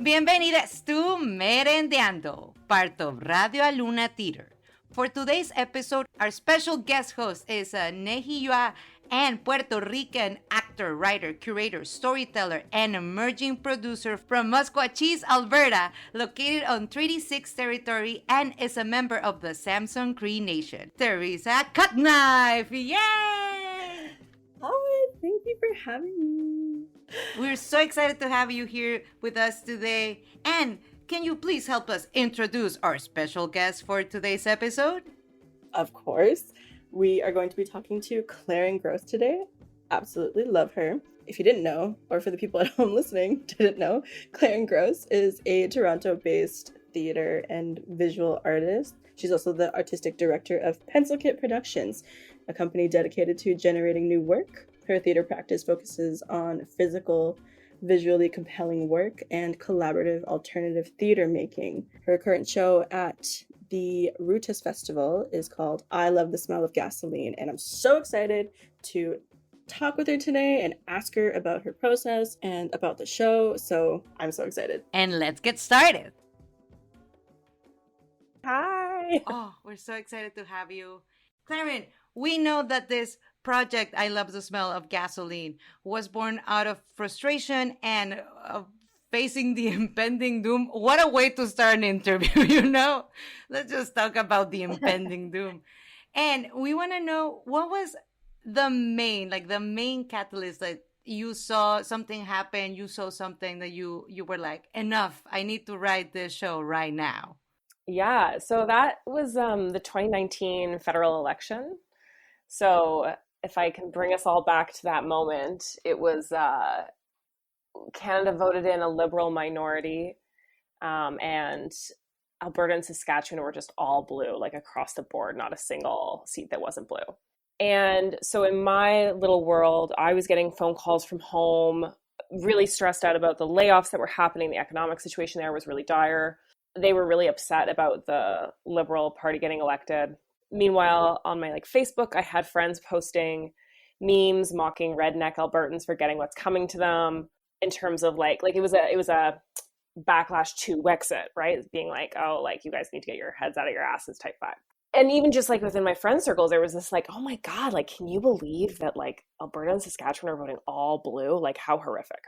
Bienvenidas to Merendiando, part of Radio Luna Theater. For today's episode, our special guest host is a Nehiyua and Puerto Rican actor, writer, curator, storyteller, and emerging producer from Musqueam, Alberta, located on Treaty 6 territory and is a member of the Samson Cree Nation. Teresa Cutknife! Yay! Hi, thank you for having me. We're so excited to have you here with us today. And can you please help us introduce our special guest for today's episode? Of course. We are going to be talking to Claren Grosz today. Absolutely love her. If you didn't know, or for the people at home listening didn't know, Claren Grosz is a Toronto-based theater and visual artist. She's also the artistic director of Pencil Kit Productions, a company dedicated to generating new work. Her theater practice focuses on physical, visually compelling work and collaborative alternative theater making. Her current show at the RUTAS Festival is called I Love the Smell of Gasoline, and I'm so excited to talk with her today and ask her about her process and about the show, so I'm so excited. And let's get started. Hi! Oh, we're so excited to have you. Claren, we know that this project, I Love the Smell of Gasoline, was born out of frustration and facing the impending doom. What a way to start an interview, you know? Let's just talk about the impending doom. And we want to know, what was the main catalyst that you saw something happen, you saw something that you were like, enough, I need to write this show right now? Yeah, so that was the 2019 federal election. So if I can bring us all back to that moment, it was Canada voted in a Liberal minority, and Alberta and Saskatchewan were just all blue, like across the board, not a single seat that wasn't blue. And so in my little world, I was getting phone calls from home, really stressed out about the layoffs that were happening. The economic situation there was really dire. They were really upset about the Liberal Party getting elected. Meanwhile, on my Facebook, I had friends posting memes mocking redneck Albertans for getting what's coming to them, in terms of like it was a backlash to Wexit, right? Being like, oh, like you guys need to get your heads out of your asses type vibe. And even just like within my friend circles, there was this like, oh my God, like, can you believe that like Alberta and Saskatchewan are voting all blue? Like, how horrific.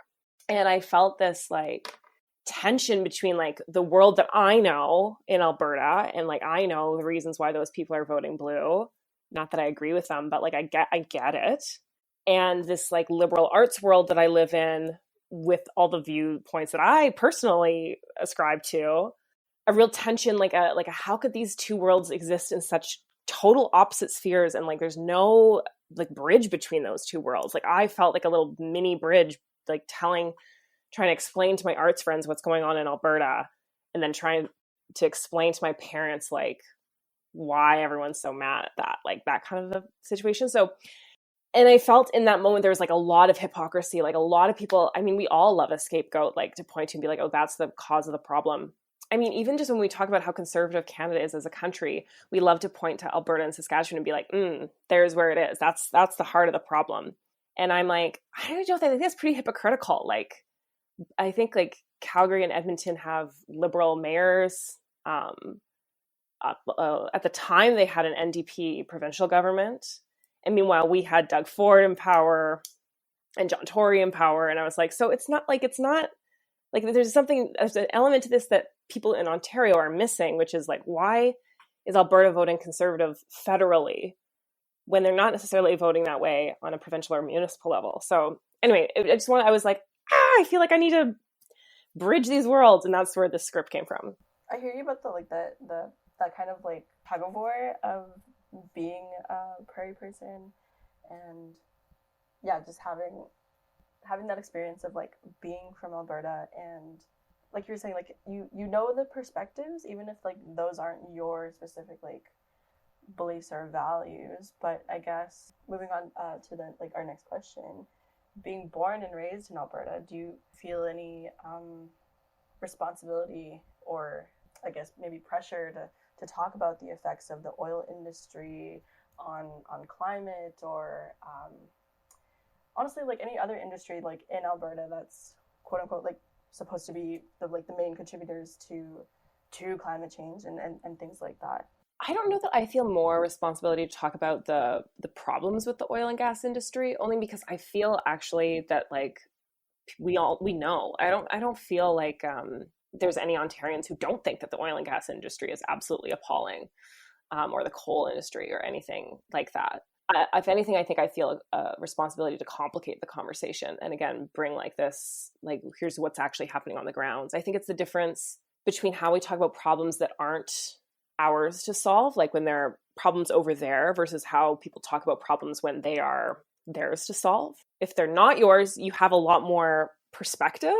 And I felt this like tension between like the world that I know in Alberta and like I know the reasons why those people are voting blue. Not that I agree with them, but like I get it. And this like liberal arts world that I live in with all the viewpoints that I personally ascribe to, a real tension, like a how could these two worlds exist in such total opposite spheres, and like there's no like bridge between those two worlds. Like I felt like a little mini bridge, like trying to explain to my arts friends what's going on in Alberta, and then trying to explain to my parents like why everyone's so mad at that, like that kind of a situation. So, and I felt in that moment there was like a lot of hypocrisy, like a lot of people, I mean, we all love a scapegoat, like to point to and be like, oh, that's the cause of the problem. I mean, even just when we talk about how conservative Canada is as a country, we love to point to Alberta and Saskatchewan and be like, there's where it is. That's the heart of the problem. And I'm like, I don't know, I think that's pretty hypocritical. Like, I think like Calgary and Edmonton have Liberal mayors. At the time, they had an NDP provincial government. And meanwhile, we had Doug Ford in power and John Tory in power. And I was like, so it's not like there's an element to this that people in Ontario are missing, which is like, why is Alberta voting conservative federally when they're not necessarily voting that way on a provincial or municipal level? So anyway, I was like, I feel like I need to bridge these worlds, and that's where the script came from. I hear you about that kind of like tug of war of being a prairie person, and yeah, just having that experience of like being from Alberta, and like you're saying, like you know the perspectives, even if like those aren't your specific like beliefs or values. But I guess moving on to the like our next question, being born and raised in Alberta, do you feel any responsibility or I guess maybe pressure to talk about the effects of the oil industry on climate, or honestly like any other industry like in Alberta that's quote unquote like supposed to be the main contributors to climate change and things like that. I don't know that I feel more responsibility to talk about the problems with the oil and gas industry, only because I feel actually that like we know. I don't feel like there's any Ontarians who don't think that the oil and gas industry is absolutely appalling, or the coal industry or anything like that. If anything, I think I feel a responsibility to complicate the conversation and again bring like this, like here's what's actually happening on the grounds. I think it's the difference between how we talk about problems that aren't ours to solve, like when there are problems over there, versus how people talk about problems when they are theirs to solve. If they're not yours, you have a lot more perspective.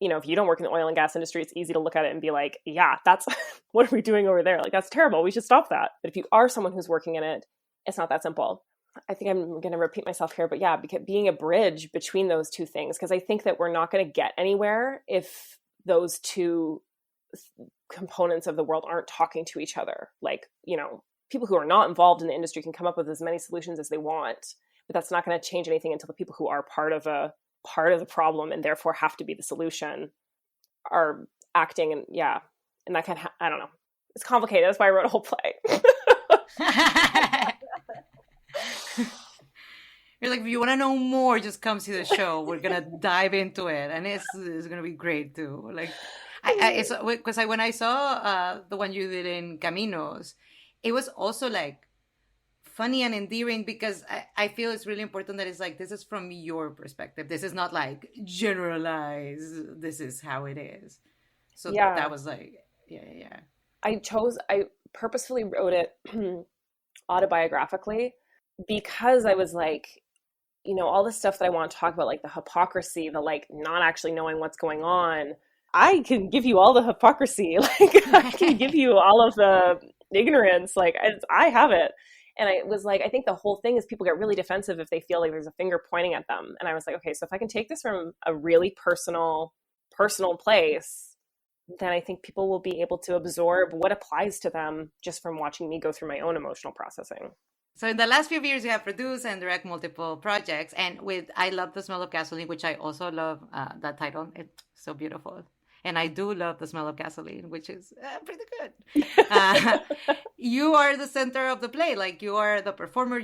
You know, if you don't work in the oil and gas industry, it's easy to look at it and be like, yeah, that's what are we doing over there? Like, that's terrible. We should stop that. But if you are someone who's working in it, it's not that simple. I think I'm going to repeat myself here, but yeah, because being a bridge between those two things, because I think that we're not going to get anywhere if those two components of the world aren't talking to each other. Like, you know, people who are not involved in the industry can come up with as many solutions as they want, but that's not going to change anything until the people who are part of the problem and therefore have to be the solution are acting. And yeah, and that I don't know. It's complicated. That's why I wrote a whole play. You're like, if you want to know more, just come see the show. We're gonna dive into it, and it's gonna be great too. Like, it's because when I saw the one you did in Caminos, it was also like funny and endearing because I feel it's really important that it's like this is from your perspective. This is not like generalized. This is how it is. So yeah, that was like, yeah. I purposefully wrote it autobiographically because I was like, you know, all the stuff that I want to talk about, like the hypocrisy, the like not actually knowing what's going on. I can give you all the hypocrisy. Like I can give you all of the ignorance. Like I have it. And I was like, I think the whole thing is people get really defensive if they feel like there's a finger pointing at them. And I was like, okay, so if I can take this from a really personal place, then I think people will be able to absorb what applies to them just from watching me go through my own emotional processing. So in the last few years, you have produced and direct multiple projects. And with I Love the Smell of Gasoline, which I also love that title. It's so beautiful. And I do love the smell of gasoline, which is pretty good. You are the center of the play. Like you are the performer.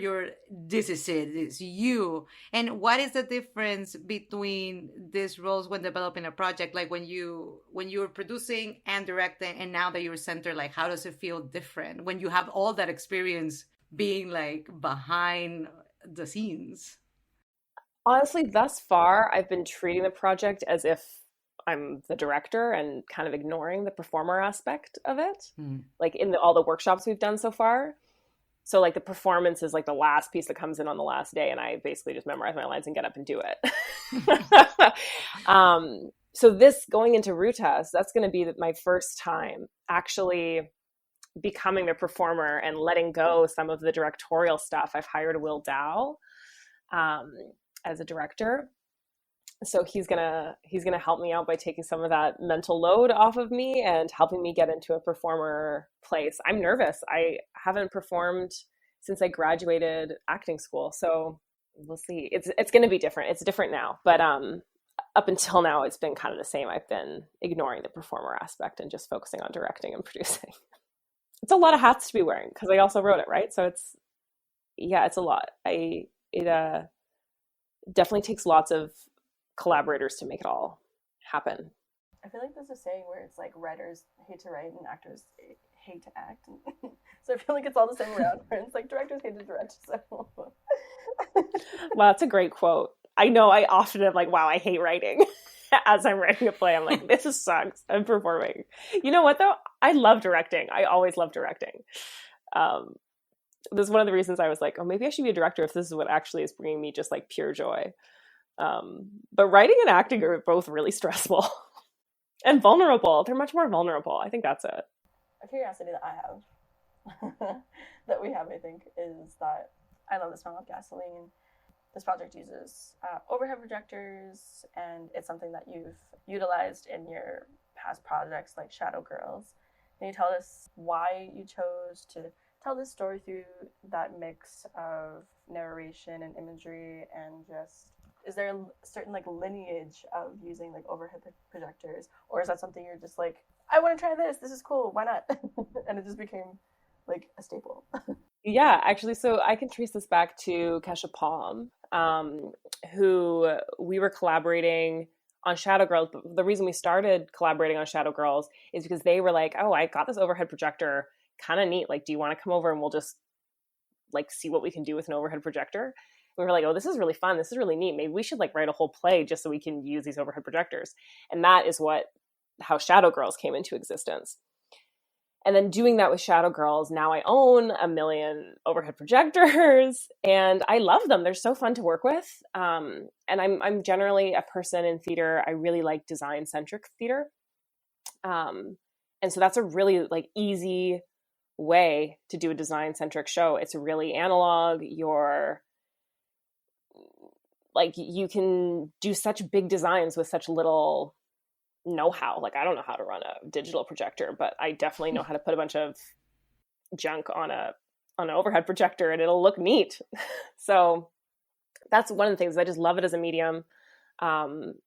This is it. It's you. And what is the difference between these roles when developing a project? Like when you were producing and directing, and now that you're center, like how does it feel different when you have all that experience being like behind the scenes? Honestly, thus far, I've been treating the project as if I'm the director and kind of ignoring the performer aspect of it, like in all the workshops we've done so far. So like the performance is like the last piece that comes in on the last day, and I basically just memorize my lines and get up and do it. So this going into RUTAS, that's going to be my first time actually becoming the performer and letting go some of the directorial stuff. I've hired Will Dow as a director. So he's gonna help me out by taking some of that mental load off of me and helping me get into a performer place. I'm nervous. I haven't performed since I graduated acting school, so we'll see. It's going to be different. It's different now, but up until now, it's been kind of the same. I've been ignoring the performer aspect and just focusing on directing and producing. It's a lot of hats to be wearing because I also wrote it, right? So it's a lot. It definitely takes lots of collaborators to make it all happen. I feel like there's a saying where it's like writers hate to write and actors hate to act. So I feel like it's all the same around where it's like directors hate to direct. So Wow, that's a great quote. I know I often am like, wow, I hate writing. As I'm writing a play, I'm like, this sucks. I'm performing. You know what though? I love directing. I always love directing. This is one of the reasons I was like, oh, maybe I should be a director if this is what actually is bringing me just like pure joy. But writing and acting are both really stressful and vulnerable. They're much more vulnerable. I think that's it. A curiosity that I have, that we have, I think, is that I Love the Smell of Gasoline. This project uses overhead projectors, and it's something that you've utilized in your past projects like Shadow Girls. Can you tell us why you chose to tell this story through that mix of narration and imagery and just is there a certain like lineage of using like overhead projectors, or is that something you're just like, I want to try this is cool, why not? And it just became like a staple. Yeah, actually, so I can trace this back to Kesha Palm, who we were collaborating on Shadow Girls. But the reason we started collaborating on Shadow Girls is because they were like, oh, I got this overhead projector, kind of neat. Like, do you want to come over and we'll just like see what we can do with an overhead projector? We were like, oh, this is really fun. This is really neat. Maybe we should like write a whole play just so we can use these overhead projectors. And that is how Shadow Girls came into existence. And then doing that with Shadow Girls, now I own 1 million overhead projectors and I love them. They're so fun to work with. And I'm generally a person in theater. I really like design-centric theater. And so that's a really like easy way to do a design-centric show. It's really analog. You can do such big designs with such little know-how. Like, I don't know how to run a digital projector, but I definitely know how to put a bunch of junk on an overhead projector and it'll look neat. So that's one of the things. I just love it as a medium.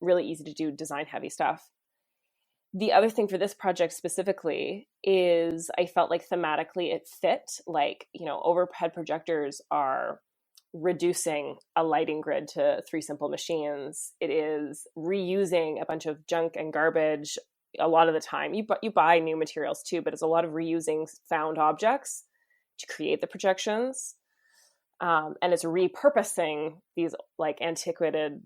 Really easy to do design heavy stuff. The other thing for this project specifically is I felt like thematically it fit. Like, overhead projectors are reducing a lighting grid to 3 simple machines. It is reusing a bunch of junk and garbage a lot of the time. You buy new materials too, but it's a lot of reusing found objects to create the projections. And it's repurposing these like antiquated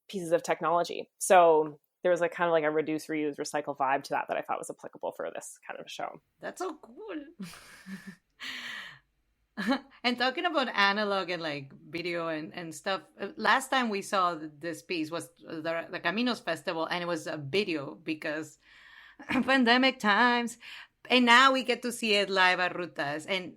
pieces of technology. So there was like kind of like a reduce, reuse, recycle vibe to that I thought was applicable for this kind of show. That's so cool. And talking about analog and like video and stuff, last time we saw this piece was the Caminos Festival, and it was a video because pandemic times, and now we get to see it live at RUTAS. And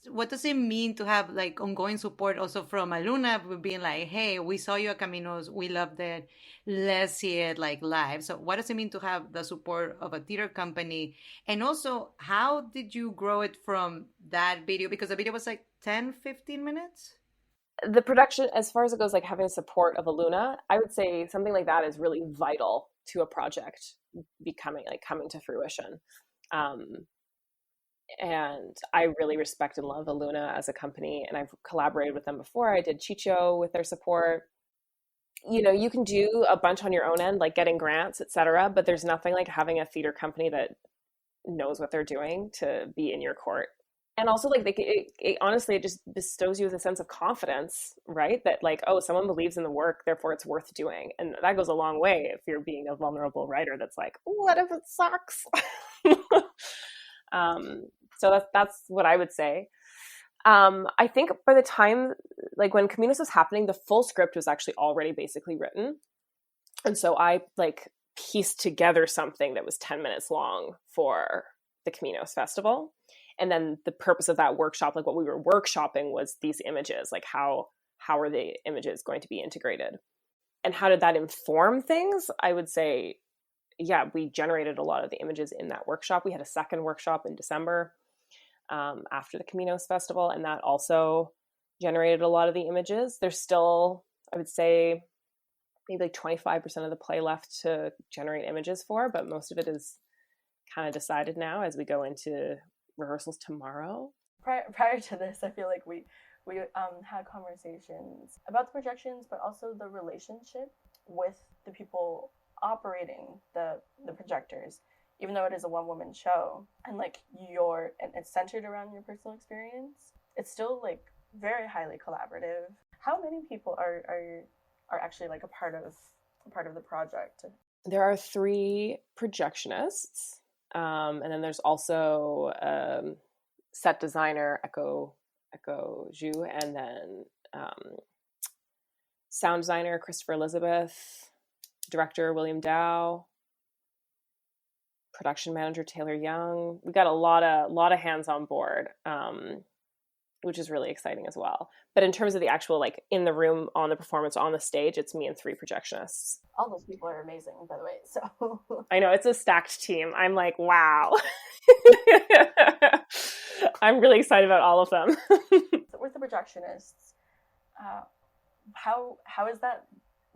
what does it mean to have like ongoing support also from Aluna being like, hey, we saw you at Caminos, we loved it, let's see it like live. So what does it mean to have the support of a theater company? And also, how did you grow it from that video? Because the video was like 10, 15 minutes? The production, as far as it goes, like having support of Aluna, I would say something like that is really vital to a project coming to fruition. And I really respect and love Aluna as a company, and I've collaborated with them before. I did Chicho with their support. You can do a bunch on your own end, like getting grants, etc. But there's nothing like having a theater company that knows what they're doing to be in your court. And also, like, honestly, it just bestows you with a sense of confidence, right? That like, oh, someone believes in the work, therefore it's worth doing. And that goes a long way if you're being a vulnerable writer that's like, what if it sucks? So that's what I would say. I think by the time, like when Caminos was happening, the full script was actually already basically written. And so I like pieced together something that was 10 minutes long for the Caminos Festival. And then the purpose of that workshop, like what we were workshopping, was these images, like how are the images going to be integrated? And how did that inform things? I would say, yeah, we generated a lot of the images in that workshop. We had a second workshop in December after the Caminos Festival, and that also generated a lot of the images. There's still, I would say, maybe like 25% of the play left to generate images for, but most of it is kind of decided now as we go into rehearsals tomorrow. Prior to this, I feel like we had conversations about the projections, but also the relationship with the people operating the projectors, even though it is a one-woman show, and like and it's centered around your personal experience, it's still like very highly collaborative. How many people are actually like a part of the project? There are 3 projectionists, and then there's also set designer Echo Zhu, and then sound designer Christopher Elizabeth, director William Dow, production manager Taylor Young. We got a lot of hands on board, which is really exciting as well. But in terms of the actual like in the room, on the performance, on the stage, it's me and 3 projectionists. All those people are amazing, by the way. So I know, it's a stacked team. I'm like, wow. I'm really excited about all of them. So with the projectionists, how is that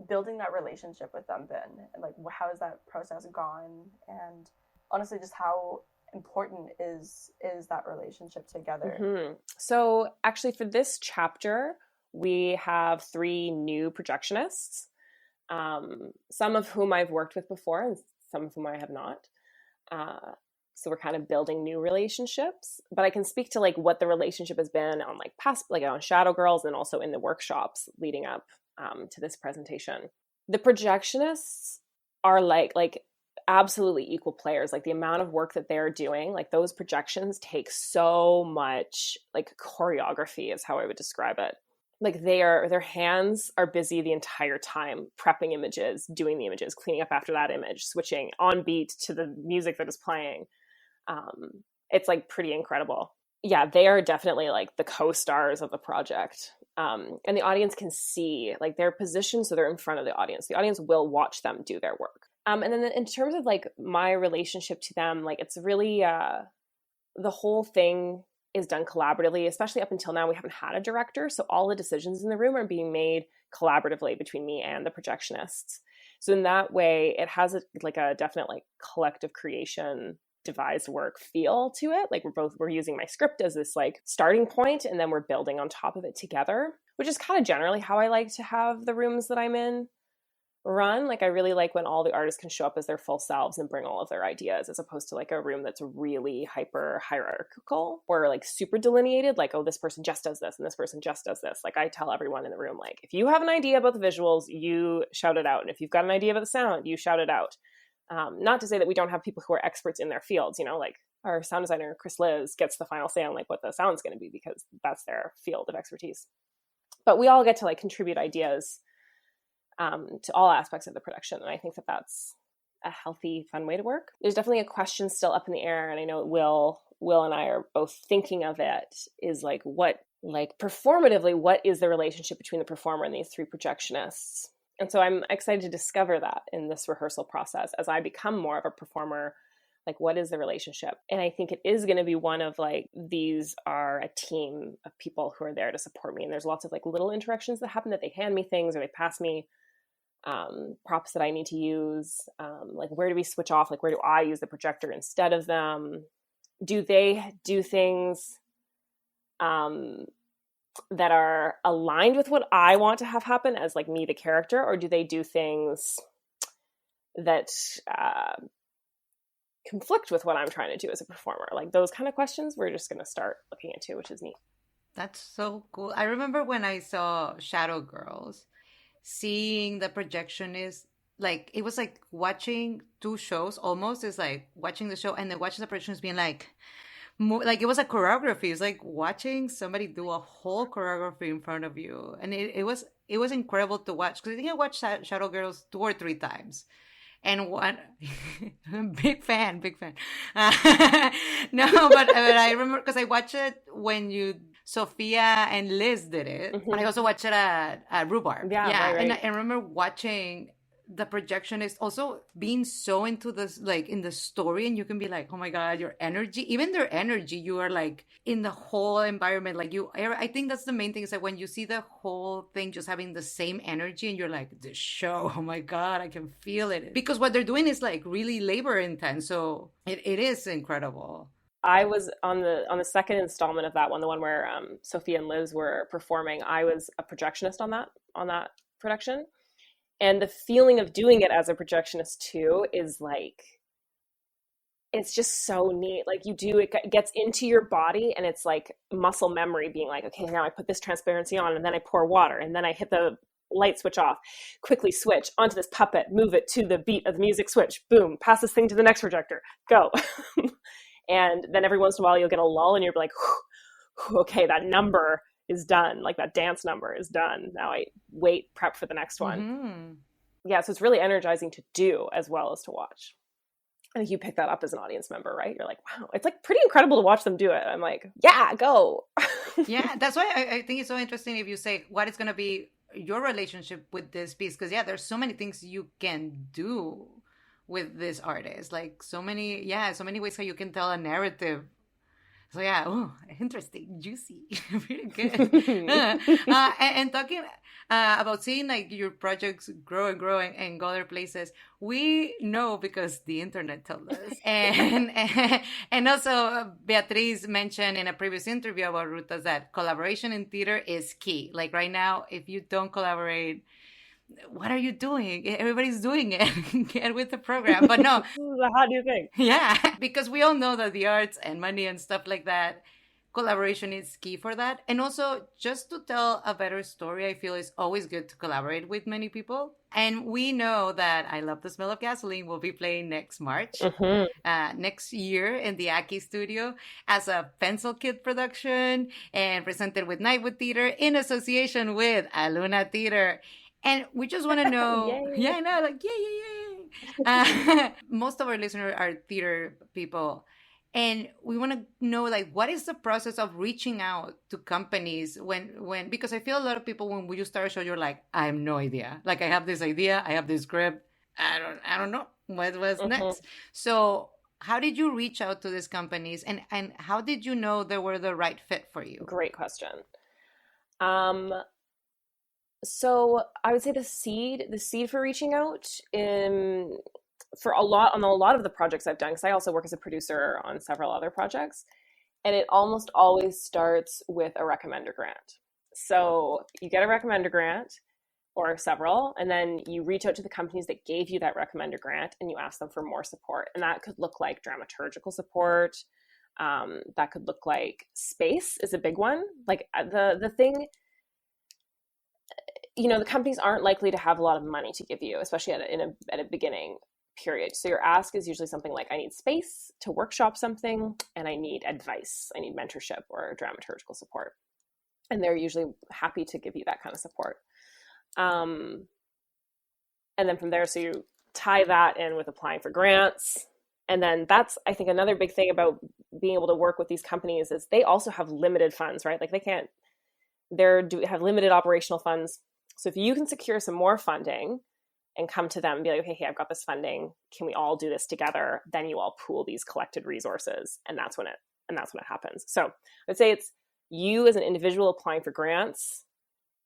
building that relationship with them been? And like, how has that process gone? And honestly, just how important is that relationship together? Mm-hmm. So actually for this chapter, we have 3 new projectionists, some of whom I've worked with before and some of whom I have not. So we're kind of building new relationships, but I can speak to like what the relationship has been on like past, like on Shadow Girls and also in the workshops leading up to this presentation. The projectionists are like absolutely equal players. Like the amount of work that they're doing, like those projections take so much, like choreography is how I would describe it. Like their hands are busy the entire time, prepping images, doing the images, cleaning up after that image, switching on beat to the music that is playing. It's like pretty incredible. Yeah, they are definitely like the co-stars of the project. And the audience can see like their position, so they're in front of the audience. The audience will watch them do their work. And then in terms of like my relationship to them, like it's really the whole thing is done collaboratively, especially up until now. We haven't had a director, so all the decisions in the room are being made collaboratively between me and the projectionists. So in that way, it has a definite like collective creation, devised work feel to it. Like we're using my script as this like starting point, and then we're building on top of it together, which is kind of generally how I like to have the rooms that I'm in run. Like I really like when all the artists can show up as their full selves and bring all of their ideas, as opposed to like a room that's really hyper hierarchical or like super delineated, like, oh, this person just does this and this person just does this. Like I tell everyone in the room, like, if you have an idea about the visuals, you shout it out, and if you've got an idea about the sound, you shout it out. Not to say that we don't have people who are experts in their fields, you know, like our sound designer Chris Liz gets the final say on like what the sound's going to be, because that's their field of expertise. But we all get to like contribute ideas to all aspects of the production. And I think that that's a healthy, fun way to work. There's definitely a question still up in the air, and I know Will and I are both thinking of it, is like what, like performatively, what is the relationship between the performer and these 3 projectionists? And so I'm excited to discover that in this rehearsal process as I become more of a performer. Like, what is the relationship? And I think it is going to be one of like, these are a team of people who are there to support me. And there's lots of like little interactions that happen, that they hand me things or they pass me props that I need to use. Like, where do we switch off? Like, where do I use the projector instead of them? Do they do things that are aligned with what I want to have happen as like me, the character, or do they do things that conflict with what I'm trying to do as a performer? Like those kind of questions we're just going to start looking into, which is neat. That's so cool. I remember when I saw Shadow Girls, seeing the projectionist, like it was like watching 2 shows almost. It's like watching the show and then watching the projectionist being like it was a choreography. It's like watching somebody do a whole choreography in front of you, and it was incredible to watch, because I think I watched Shadow Girls 2 or 3 times. And one big fan. No, but I remember because I watched it when Sophia and Liz did it. Mm-hmm. And I also watched it at Rhubarb. Yeah. Right. And I remember watching the projectionist also being so into this, like in the story, and you can be like, oh my God, your energy, even their energy, you are like in the whole environment. Like I think that's the main thing, is that when you see the whole thing just having the same energy, and you're like, this show, oh my God, I can feel it. Because what they're doing is like really labor intense. So it is incredible. I was on the second installment of that one, the one where Sophia and Liz were performing. I was a projectionist on that production. And the feeling of doing it as a projectionist too is like, it's just so neat. Like it gets into your body, and it's like muscle memory, being like, okay, now I put this transparency on, and then I pour water, and then I hit the light switch off, quickly switch onto this puppet, move it to the beat of the music, switch, boom, pass this thing to the next projector, go. And then every once in a while you'll get a lull, and you're like, okay, that number is done. Like that dance number is done. Now I prep for the next one. Mm-hmm. Yeah. So it's really energizing to do as well as to watch. I think you pick that up as an audience member, right? You're like, wow, it's like pretty incredible to watch them do it. I'm like, yeah, go. Yeah. That's why I think it's so interesting if you say, what is going to be your relationship with this piece? Because there's so many things you can do with this artist. Like so many ways how you can tell a narrative. So yeah, oh, interesting, juicy, really good. And talking about seeing like your projects grow and grow and go other places, we know because the internet told us, and also Beatriz mentioned in a previous interview about Rutas that collaboration in theater is key. Like right now, if you don't collaborate, what are you doing? Everybody's doing it. Get with the program. But no, This is a hot new thing. yeah, because we all know that the arts and money and stuff like that, collaboration is key for that. And also, just to tell a better story, I feel it's always good to collaborate with many people. And we know that I Love the Smell of Gasoline will be playing next March, next year in the Aki studio as a Pencil Kid production and presented with Nightwood Theater in association with Aluna Theater. And we just want to know, yeah, I know, like, yay. Most of our listeners are theater people. And we want to know, like, what is the process of reaching out to companies when, because I feel a lot of people, when you start a show, you're like, I have no idea. Like, I have this idea, I have this script. I don't know what's next. So how did you reach out to these companies and how did you know they were the right fit for you? Great question. So I would say the seed for reaching out for a lot of the projects I've done, because I also work as a producer on several other projects, and it almost always starts with a recommender grant. So you get a recommender grant or several, and then you reach out to the companies that gave you that recommender grant and you ask them for more support. And that could look like dramaturgical support. That could look like space is a big one. Like the thing, you know, the companies aren't likely to have a lot of money to give you, especially at a beginning period. So your ask is usually something like, I need space to workshop something, and I need advice. I need mentorship or dramaturgical support. And they're usually happy to give you that kind of support. And then from there, so you tie that in with applying for grants. And then that's, I think, another big thing about being able to work with these companies is they also have limited funds, right? Like they have limited operational funds. So if you can secure some more funding and come to them and be like, okay, hey, I've got this funding. Can we all do this together? Then you all pool these collected resources. And that's when it happens. So I'd say it's you as an individual applying for grants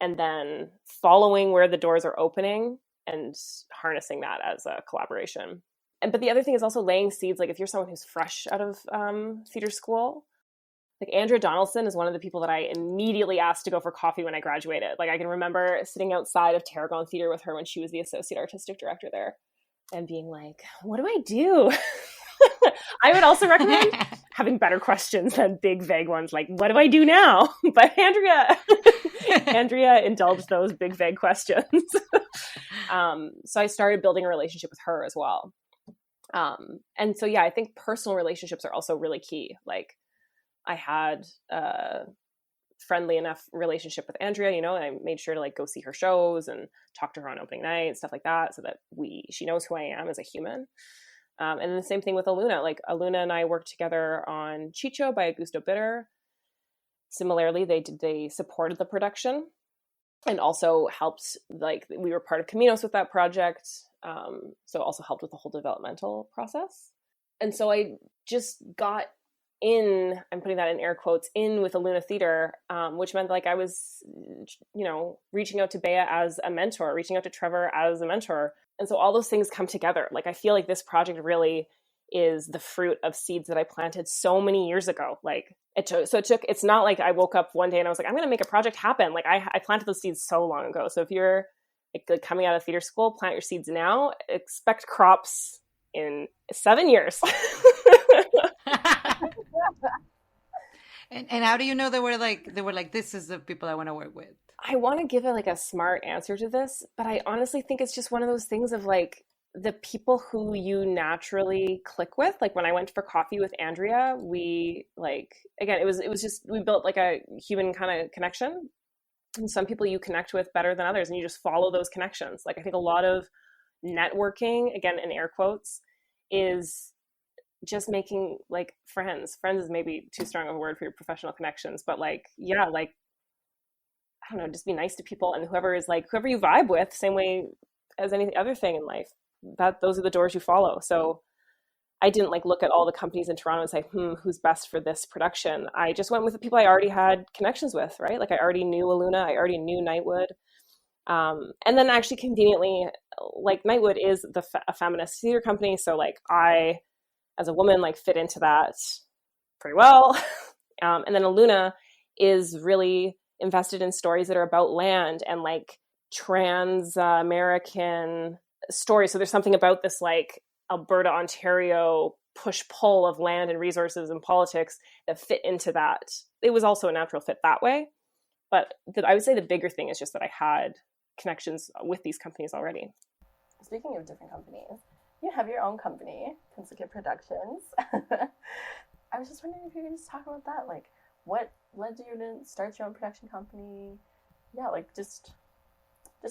and then following where the doors are opening and harnessing that as a collaboration. But the other thing is also laying seeds. Like if you're someone who's fresh out of theater school, like Andrea Donaldson is one of the people that I immediately asked to go for coffee when I graduated. Like I can remember sitting outside of Tarragon Theater with her when she was the associate artistic director there and being like, what do I do? I would also recommend having better questions than big vague ones like, what do I do now? But Andrea indulged those big vague questions. So I started building a relationship with her as well. And so, yeah, I think personal relationships are also really key. Like I had a friendly enough relationship with Andrea, you know, and I made sure to like go see her shows and talk to her on opening night and stuff like that so that she knows who I am as a human. And then the same thing with Aluna. Like Aluna and I worked together on Chicho by Augusto Bitter. Similarly, they supported the production and also helped, like we were part of Caminos with that project. So also helped with the whole developmental process. And so I just got in, I'm putting that in air quotes, in with Aluna Theater, which meant like I was, you know, reaching out to Bea as a mentor, reaching out to Trevor as a mentor. And so all those things come together. Like I feel like this project really is the fruit of seeds that I planted so many years ago. Like it's not like I woke up one day and I was like, I'm going to make a project happen. Like I planted those seeds so long ago. So if you're like coming out of theater school, plant your seeds now, expect crops in 7 years. And how do you know they were like, this is the people I want to work with? I want to give it like a smart answer to this, but I honestly think it's just one of those things of like the people who you naturally click with. Like when I went for coffee with Andrea, we like, again, it was just, we built like a human kind of connection. And some people you connect with better than others and you just follow those connections. Like I think a lot of networking, again, in air quotes, is just making like friends. Friends is maybe too strong of a word for your professional connections, but like, yeah, like, I don't know, just be nice to people and whoever you vibe with, same way as any other thing in life, those are the doors you follow. So I didn't like look at all the companies in Toronto and say, who's best for this production. I just went with the people I already had connections with, right? Like I already knew Aluna, I already knew Nightwood. And then actually conveniently, like Nightwood is a feminist theater company. So like I, as a woman, like fit into that pretty well. And then Aluna is really invested in stories that are about land and like trans American stories. So there's something about this like Alberta, Ontario push-pull of land and resources and politics that fit into that. It was also a natural fit that way. But I would say the bigger thing is just that I had connections with these companies already. Speaking of different companies, you have your own company, Complicate Productions. I was just wondering if you could just talk about that. Like, what led you to start your own production company? Yeah, like just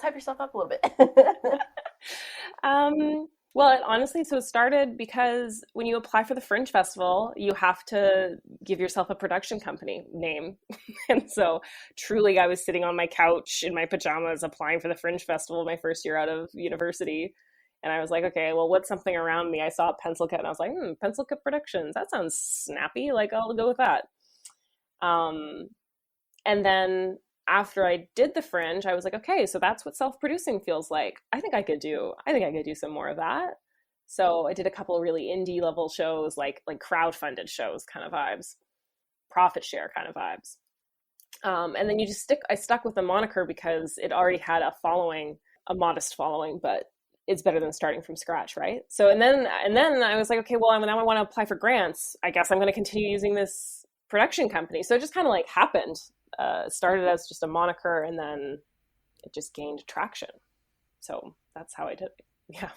hype yourself up a little bit. Well, honestly, so it started because when you apply for the Fringe Festival, you have to give yourself a production company name. And so truly, I was sitting on my couch in my pajamas applying for the Fringe Festival my first year out of university. And I was like, okay, well, what's something around me? I saw Pencil Cut and I was like, Pencil Cut Productions. That sounds snappy. Like, I'll go with that. And then after I did the Fringe, I was like, okay, so that's what self-producing feels like. I think I could do some more of that. So I did a couple of really indie level shows, like crowdfunded shows kind of vibes, profit share kind of vibes. And then I stuck with the moniker because it already had a following, a modest following, but it's better than starting from scratch, right? So, and then I was like, okay, well, now I want to apply for grants. I guess I'm going to continue using this production company. So it just kind of like happened. Started as just a moniker and then it just gained traction. So that's how I did it. Yeah.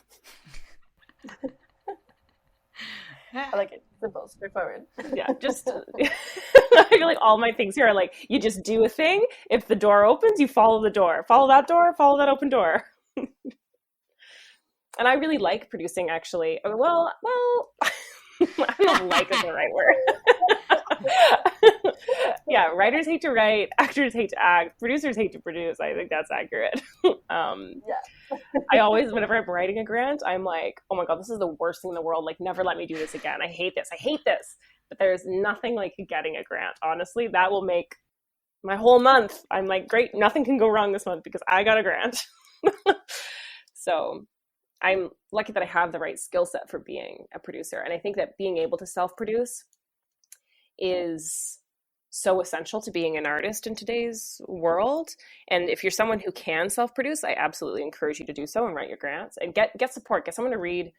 I like it. Simple, straightforward. Yeah, just I feel like all my things here are like, you just do a thing. If the door opens, you follow the door. Follow that door, follow that open door. And I really like producing, actually. Well, I don't know if like is the right word. Yeah, writers hate to write, actors hate to act, producers hate to produce. I think that's accurate. Yeah. I always, whenever I'm writing a grant, I'm like, oh my God, this is the worst thing in the world. Like, never let me do this again. I hate this. But there's nothing like getting a grant. Honestly, that will make my whole month. I'm like, great, nothing can go wrong this month because I got a grant. So I'm lucky that I have the right skill set for being a producer. And I think that being able to self-produce is so essential to being an artist in today's world. And if you're someone who can self-produce, I absolutely encourage you to do so and write your grants and get support, get someone to read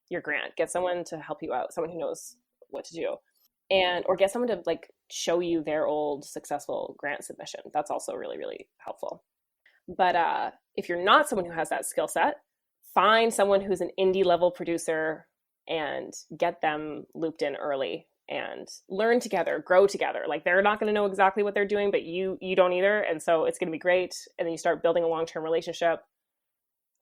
your grant, get someone to help you out, someone who knows what to do, or get someone to like show you their old successful grant submission. That's also really, really helpful. But if you're not someone who has that skill set, find someone who's an indie level producer and get them looped in early and learn together, grow together. Like, they're not going to know exactly what they're doing, but you don't either. And so it's going to be great. And then you start building a long-term relationship.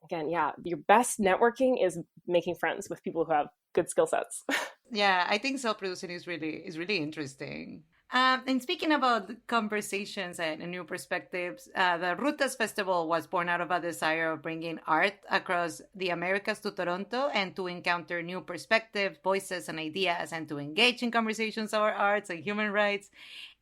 Again, yeah, your best networking is making friends with people who have good skill sets. Yeah, I think self-producing is really interesting. And speaking about conversations and new perspectives, the RUTAS Festival was born out of a desire of bringing art across the Americas to Toronto and to encounter new perspectives, voices, and ideas, and to engage in conversations over arts and human rights.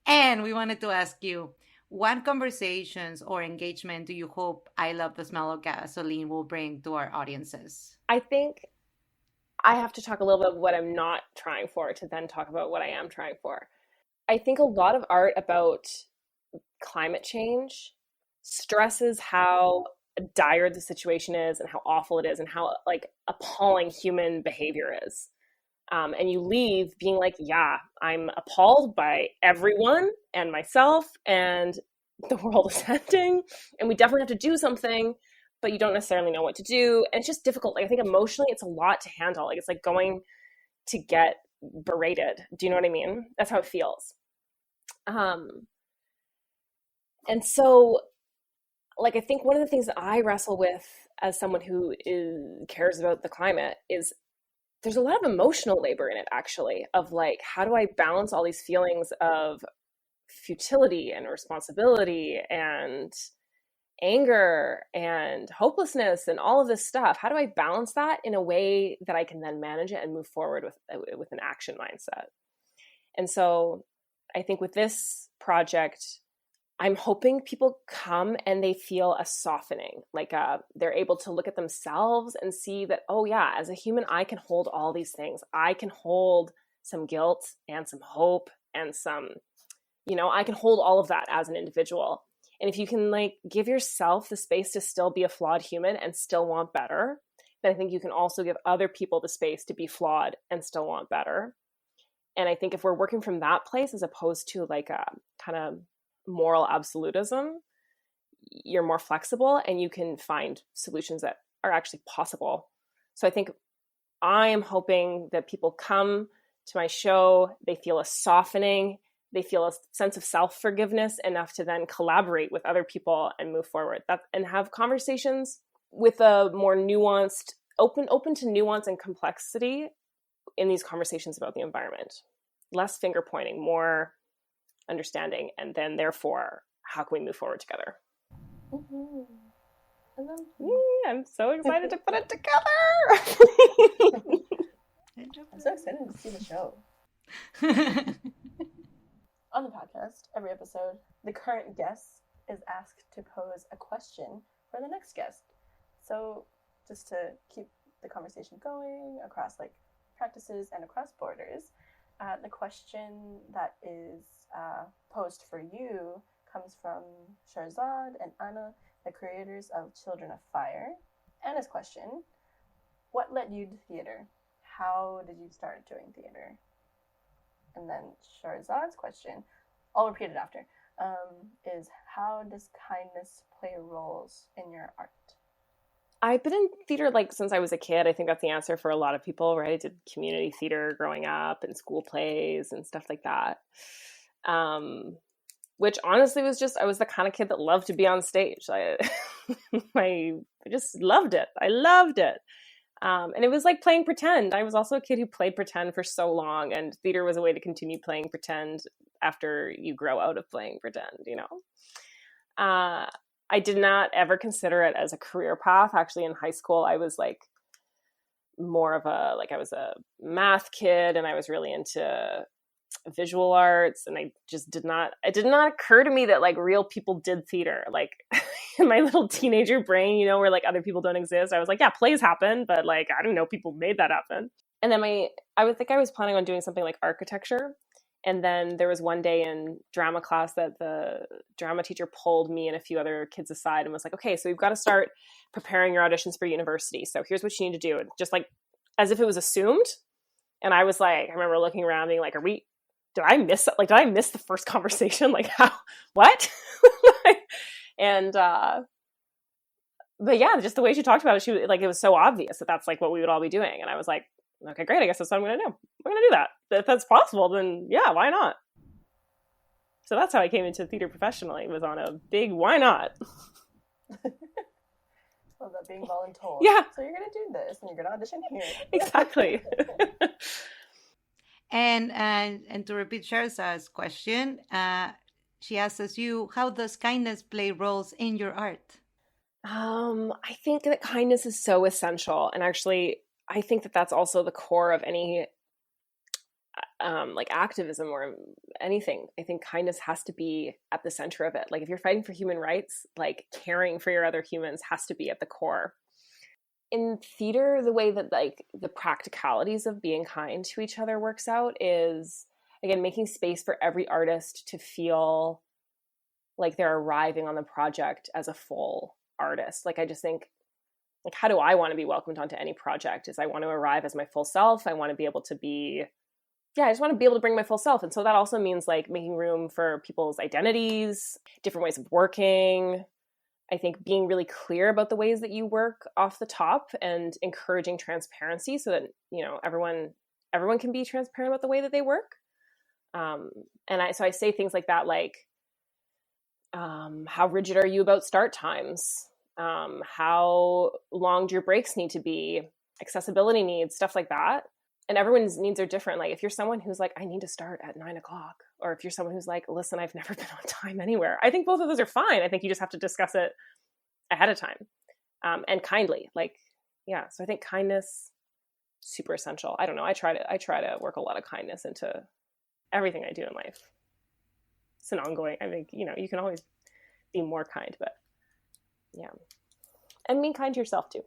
And we wanted to ask you, what conversations or engagement do you hope I Love the Smell of Gasoline will bring to our audiences? I think I have to talk a little bit about what I'm not trying for to then talk about what I am trying for. I think a lot of art about climate change stresses how dire the situation is and how awful it is and how like appalling human behavior is. And you leave being like, yeah, I'm appalled by everyone and myself, and the world is ending, and we definitely have to do something, but you don't necessarily know what to do. And it's just difficult. Like, I think emotionally it's a lot to handle. Like, it's like going to get berated. Do you know what I mean? That's how it feels. And so, like, I think one of the things that I wrestle with as someone who cares about the climate is there's a lot of emotional labor in it, actually, of like, how do I balance all these feelings of futility and responsibility and anger and hopelessness and all of this stuff. How do I balance that in a way that I can then manage it and move forward with an action mindset? And so I think with this project, I'm hoping people come and they feel a softening, like they're able to look at themselves and see that, oh yeah, as a human, I can hold all these things. I can hold some guilt and some hope and some, I can hold all of that as an individual. And if you can like give yourself the space to still be a flawed human and still want better, then I think you can also give other people the space to be flawed and still want better. And I think if we're working from that place, as opposed to like a kind of moral absolutism, you're more flexible and you can find solutions that are actually possible. So I think I am hoping that people come to my show, they feel a softening, they feel a sense of self-forgiveness enough to then collaborate with other people and move forward and have conversations with a more nuanced, open to nuance and complexity in these conversations about the environment. Less finger pointing, more understanding, and then therefore, how can we move forward together? Mm-hmm. And then, I'm so excited to put it together. I'm so excited to see the show. On the podcast, every episode, the current guest is asked to pose a question for the next guest. So just to keep the conversation going across like practices and across borders, the question that is posed for you comes from Shahrzad and Anna, the creators of Children of Fire. Anna's question: what led you to theater? How did you start doing theater? And then Shahrzad's question, I'll repeat it after, is how does kindness play roles in your art? I've been in theater like since I was a kid. I think that's the answer for a lot of people, right? I did community theater growing up and school plays and stuff like that. Which honestly was just, I was the kind of kid that loved to be on stage. I just loved it. I loved it. And it was like playing pretend. I was also a kid who played pretend for so long, and theater was a way to continue playing pretend after you grow out of playing pretend, I did not ever consider it as a career path. Actually, in high school, I was like more of I was a math kid, and I was really into visual arts, and it did not occur to me that like real people did theater. Like in my little teenager brain, where like other people don't exist, I was like, yeah, plays happen, but like I didn't know people made that happen. And then I was planning on doing something like architecture. And then there was one day in drama class that the drama teacher pulled me and a few other kids aside and was like, okay, so you've got to start preparing your auditions for university. So here's what you need to do. And just like, as if it was assumed. And I was like, I remember looking around being like, did I miss the first conversation? Like how, what? And, but yeah, just the way she talked about it, it was so obvious that that's like what we would all be doing. And I was like, okay, great. I guess that's what I'm going to do. I'm going to do that. If that's possible, then yeah, why not? So that's how I came into theater professionally, was on a big why not. Well, that being voluntold. Yeah. So you're going to do this and you're going to audition here. Exactly. And to repeat Shahrzad's question, she asks you, how does kindness play roles in your art? I think that kindness is so essential. And actually, I think that that's also the core of any like activism or anything. I think kindness has to be at the center of it. Like if you're fighting for human rights, like caring for your other humans has to be at the core. In theater, the way that like the practicalities of being kind to each other works out is, again, making space for every artist to feel like they're arriving on the project as a full artist. Like I just think, like, how do I want to be welcomed onto any project? Is I want to arrive as my full self. I want to be able to I just want to be able to bring my full self. And so that also means like making room for people's identities, different ways of working. I think being really clear about the ways that you work off the top and encouraging transparency so that, everyone can be transparent about the way that they work. So I say things like that, like, how rigid are you about start times? How long do your breaks need to be? Accessibility needs, stuff like that. And everyone's needs are different. Like if you're someone who's like, I need to start at 9:00, or if you're someone who's like, listen, I've never been on time anywhere. I think both of those are fine. I think you just have to discuss it ahead of time, and kindly. So I think kindness, super essential. I don't know. I try to work a lot of kindness into everything I do in life. It's an ongoing. I think you can always be more kind, but yeah, and being kind to yourself too.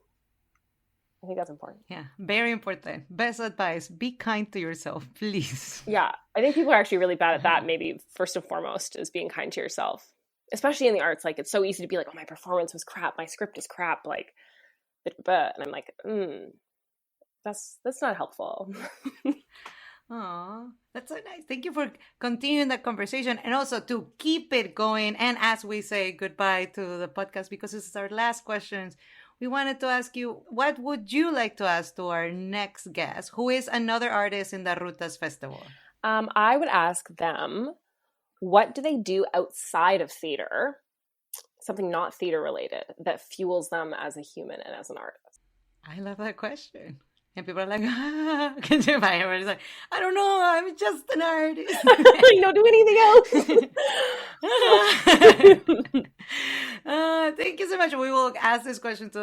I think that's important. Yeah, very important. Best advice: be kind to yourself, please. Yeah, I think people are actually really bad at that. Maybe first and foremost is being kind to yourself, especially in the arts. Like, it's so easy to be like, "Oh, my performance was crap. My script is crap." Like, but and I'm like, that's not helpful. Aw, that's so nice. Thank you for continuing that conversation, and also to keep it going. And as we say goodbye to the podcast, because this is our last questions, we wanted to ask you, what would you like to ask to our next guest, who is another artist in the RUTAS Festival? I would ask them, what do they do outside of theater, something not theater related, that fuels them as a human and as an artist? I love that question. And people are like, can you imagine? Everybody's like, I don't know, I'm just an artist. I don't do anything else. Thank you so much. We will ask this question to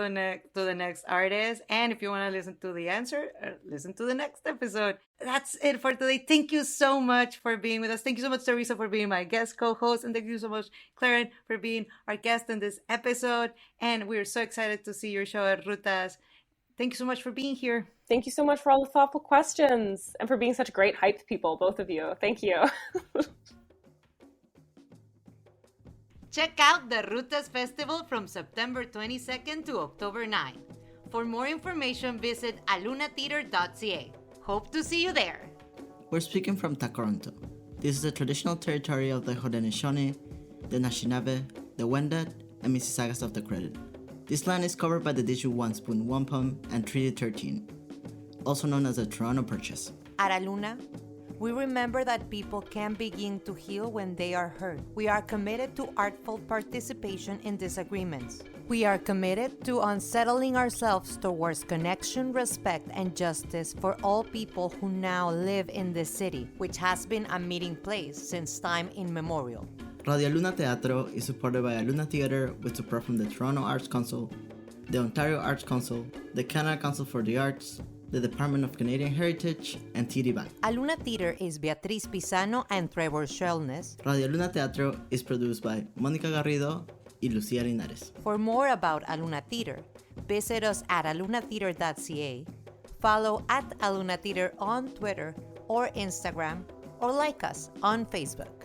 the next artist. And if you want to listen to the answer, listen to the next episode. That's it for today. Thank you so much for being with us. Thank you so much, Teresa, for being my guest co-host. And thank you so much, Claren, for being our guest in this episode. And we're so excited to see your show at RUTAS. Thank you so much for being here. Thank you so much for all the thoughtful questions and for being such great hype people, both of you. Thank you. Check out the RUTAS Festival from September 22nd to October 9th. For more information, visit alunatheater.ca. Hope to see you there. We're speaking from Toronto. This is the traditional territory of the Haudenosaunee, the Anishinaabe, the Wendat, and Mississaugas of the Credit. This land is covered by the Diju One Spoon Wampum and Treaty 13, also known as the Toronto Purchase. At Aluna, we remember that people can begin to heal when they are hurt. We are committed to artful participation in disagreements. We are committed to unsettling ourselves towards connection, respect, and justice for all people who now live in this city, which has been a meeting place since time immemorial. Radio Luna Teatro is supported by Aluna Theatre with support from the Toronto Arts Council, the Ontario Arts Council, the Canada Council for the Arts, the Department of Canadian Heritage, and TD Bank. Aluna Theater is Beatriz Pisano and Trevor Shelness. Radio Luna Teatro is produced by Mónica Garrido y Lucía Linares. For more about Aluna Theater, visit us at alunatheater.ca, follow at Aluna Theater on Twitter or Instagram, or like us on Facebook.